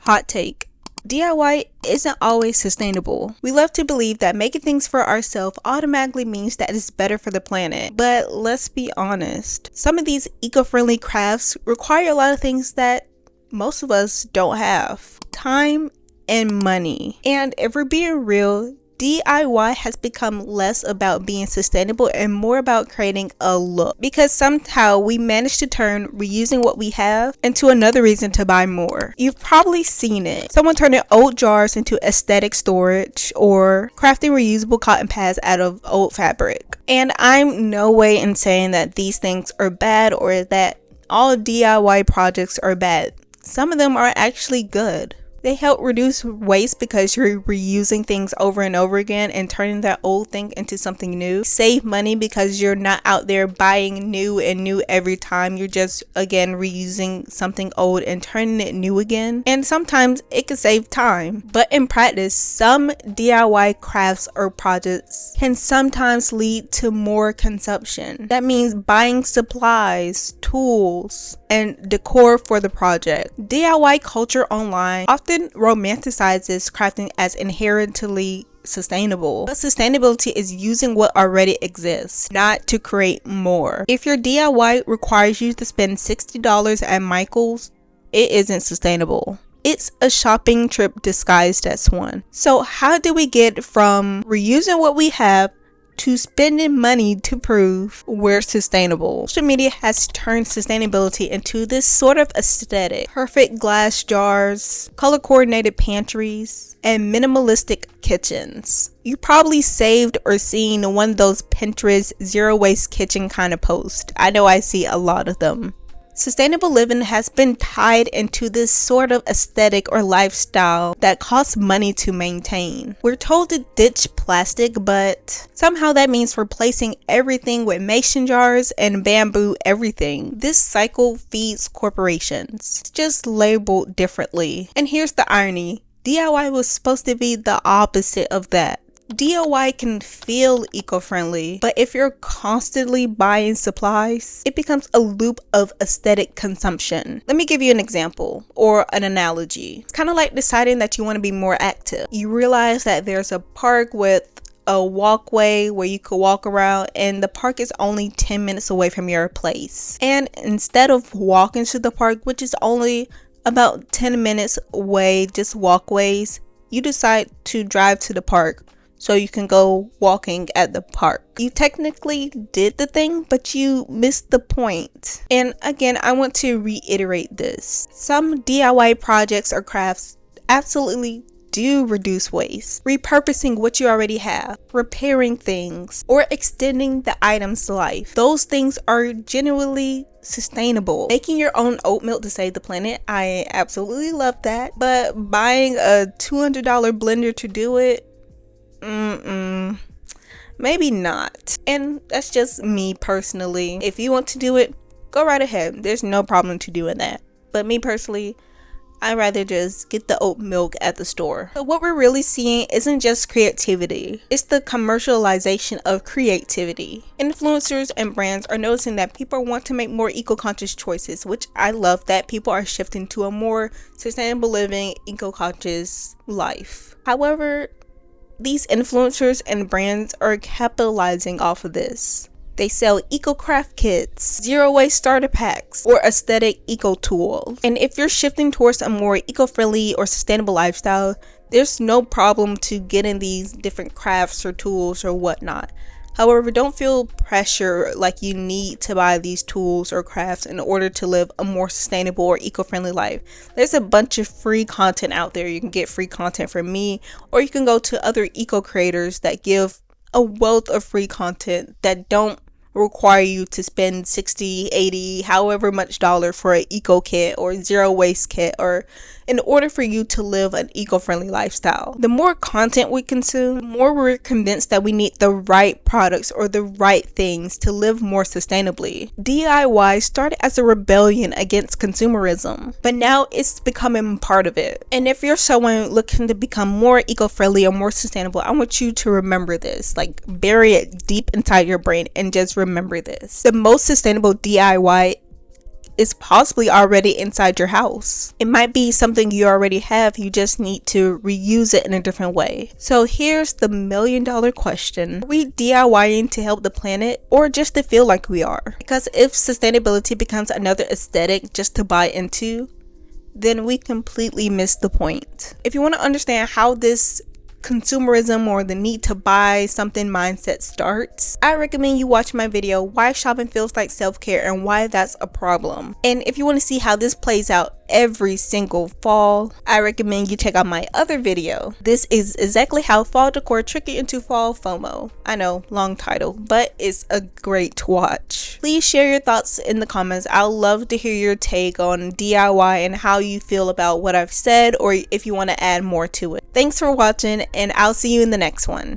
Hot take. DIY isn't always sustainable. We love to believe that making things for ourselves automatically means that it's better for the planet. But let's be honest. Some of these eco-friendly crafts require a lot of things that most of us don't have. Time and money. And if we're being real, DIY has become less about being sustainable and more about creating a look, because somehow we managed to turn reusing what we have into another reason to buy more. You've probably seen it. Someone turning old jars into aesthetic storage, or crafting reusable cotton pads out of old fabric. And I'm no way in saying that these things are bad or that all DIY projects are bad. Some of them are actually good. They help reduce waste because you're reusing things over and over again and turning that old thing into something new. Save money because you're not out there buying new and new every time. You're just, again, reusing something old and turning it new again. And sometimes it can save time. But in practice, some DIY crafts or projects can sometimes lead to more consumption. That means buying supplies, tools, and decor for the project. DIY culture online often romanticizes crafting as inherently sustainable, but sustainability is using what already exists, not to create more. If your DIY requires you to spend $60 at Michael's, it isn't sustainable. It's a shopping trip disguised as one. So how do we get from reusing what we have to spending money to prove we're sustainable? Social media has turned sustainability into this sort of aesthetic. Perfect glass jars, color coordinated pantries, and minimalistic kitchens. You probably saved or seen one of those Pinterest zero waste kitchen kind of posts. I know I see a lot of them. Sustainable living has been tied into this sort of aesthetic or lifestyle that costs money to maintain. We're told to ditch plastic, but somehow that means replacing everything with mason jars and bamboo everything. This cycle feeds corporations. It's just labeled differently. And here's the irony. DIY was supposed to be the opposite of that. DIY can feel eco-friendly, but if you're constantly buying supplies, it becomes a loop of aesthetic consumption. Let me give you an example or an analogy. It's kind of like deciding that you want to be more active. You realize that there's a park with a walkway where you could walk around, and the park is only 10 minutes away from your place. And instead of walking to the park, which is only about 10 minutes away, just walkways, you decide to drive to the park so you can go walking at the park. You technically did the thing, but you missed the point. And again, I want to reiterate this. Some DIY projects or crafts absolutely do reduce waste. Repurposing what you already have, repairing things, or extending the item's life. Those things are genuinely sustainable. Making your own oat milk to save the planet, I absolutely love that. But buying a $200 blender to do it, maybe not. And that's just me personally. If you want to do it, go right ahead. There's no problem to doing that. But me personally, I'd rather just get the oat milk at the store. So what we're really seeing isn't just creativity. It's the commercialization of creativity. Influencers and brands are noticing that people want to make more eco-conscious choices, which I love that people are shifting to a more sustainable living, eco-conscious life. However, these influencers and brands are capitalizing off of this. They sell eco-craft kits, zero-waste starter packs, or aesthetic eco-tools. And if you're shifting towards a more eco-friendly or sustainable lifestyle, there's no problem to getting these different crafts or tools or whatnot. However, don't feel pressure like you need to buy these tools or crafts in order to live a more sustainable or eco-friendly life. There's a bunch of free content out there. You can get free content from me, or you can go to other eco creators that give a wealth of free content that don't require you to spend 60, 80, however much dollar for an eco kit or zero waste kit, or in order for you to live an eco-friendly lifestyle. The more content we consume, the more we're convinced that we need the right products or the right things to live more sustainably. DIY started as a rebellion against consumerism, but now it's becoming part of it. And if you're someone looking to become more eco-friendly or more sustainable, I want you to remember this. Like, bury it deep inside your brain and just remember this. The most sustainable DIY is possibly already inside your house. It might be something you already have, you just need to reuse it in a different way. So here's the $1,000,000 question. Are we DIYing to help the planet or just to feel like we are? Because if sustainability becomes another aesthetic just to buy into, then we completely miss the point. If you want to understand how this consumerism or the need to buy something mindset starts, I recommend you watch my video why shopping feels like self-care and why that's a problem. And if you want to see how this plays out every single fall, I recommend you check out my other video. This is exactly how fall decor trick you into fall FOMO. I know, long title, but it's a great watch. Please share your thoughts in the comments. I'd love to hear your take on DIY and how you feel about what I've said, or if you want to add more to it. Thanks for watching, and I'll see you in the next one.